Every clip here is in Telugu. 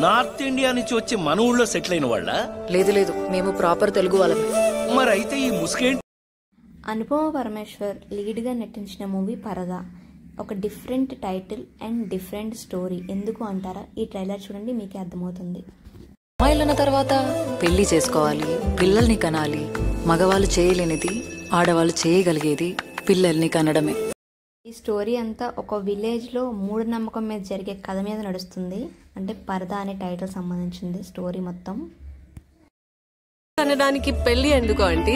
నార్త్ ఇండియా నుంచి వచ్చి మన ఊళ్ళో సెటిల్ అయిన వాళ్ళ? లేదు లేదు, మేము ప్రాపర్ తెలుగు వాళ్ళమే. మరైతే ఈ ముసుగేంటి? అనుపమ పరమేశ్వర్ లీడ్గా నటించిన మూవీ పరదా. ఒక different title and different story. ఎందుకు అంటారా? ఈ ట్రైలర్ చూడండి, మీకే అర్థమవుతుంది. అమ్మాయిలన్న తర్వాత పెళ్లి చేసుకోవాలి, పిల్లల్ని కనాలి. మగవాళ్ళు చేయలేనిది ఆడవాళ్ళు చేయగలిగేది పిల్లల్ని కనడమే. ఈ స్టోరీ అంతా ఒక విలేజ్లో మూఢనమ్మకం మీద జరిగే కథ మీద నడుస్తుంది. అంటే పరదా అనే టైటిల్ సంబంధించింది స్టోరీ మొత్తం. అనడానికి పెళ్లి ఎందుకు ఆంటీ?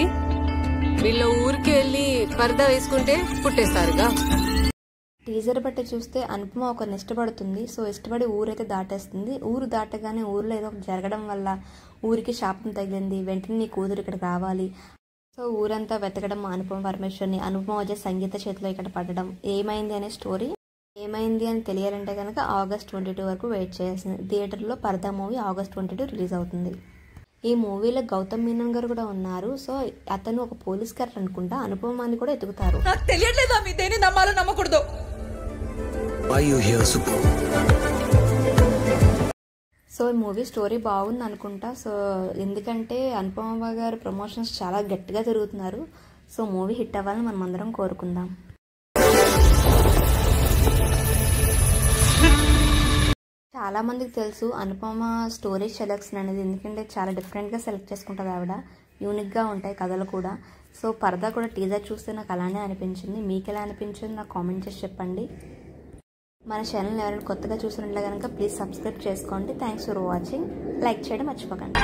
వీళ్ళ ఊరికి వెళ్ళి పరదా వేసుకుంటే పుట్టేస్తారుగా. టీజర్ బట్టి చూస్తే అనుపమ ఒకరిని ఇష్టపడుతుంది. సో ఇష్టపడి ఊరైతే దాటేస్తుంది. ఊరు దాటగానే ఊరిలో ఏదో ఒకటి జరగడం వల్ల ఊరికి శాపం తగిలింది. వెంటనే నీ కూతురు ఇక్కడ రావాలి. సో ఊరంతా వెతకడం అనుపమ పరమేశ్వర్ని. అనుపమ వచ్చే సంగీత చేతిలో ఇక్కడ పడడం. ఏమైంది అనే స్టోరీ. ఏమైంది అని తెలియాలంటే కనుక August 22 వరకు వెయిట్ చేయాల్సింది. థియేటర్లో పరదా మూవీ August 22 రిలీజ్ అవుతుంది. ఈ మూవీలో గౌతమ్ మీనన్ గారు కూడా ఉన్నారు. సో అతను ఒక పోలీస్ క్యారెక్టర్ అనుకుంటా. అనుపమాన్ని కూడా ఎదుగుతారు. నాకు తెలియట్లేదా మీ దేని నమ్మాలో నమ్మకూడదు? సో ఈ మూవీ స్టోరీ బాగుంది అనుకుంటా. సో ఎందుకంటే అనుపమ గారు ప్రమోషన్స్ చాలా గట్టిగా జరుగుతున్నారు. సో మూవీ హిట్ అవ్వాలని మనం అందరం కోరుకుందాం. చాలా మందికి తెలుసు అనుపమ స్టోరీ సెలెక్షన్ అనేది. ఎందుకంటే చాలా డిఫరెంట్గా సెలెక్ట్ చేసుకుంటుంది ఆవిడ. యూనిక్గా ఉంటాయి కథలు కూడా. సో పరదా కూడా టీజర్ చూస్తే నాకు అలానే అనిపించింది. మీకు ఎలా అనిపించింది నాకు కామెంట్ చేసి చెప్పండి. మన ఛానల్ ఎవరైనా కొత్తగా చూసినట్లే కనుక ప్లీజ్ సబ్స్క్రైబ్ చేసుకోండి. Thanks for watching. లైక్ చేయడం మర్చిపోకండి.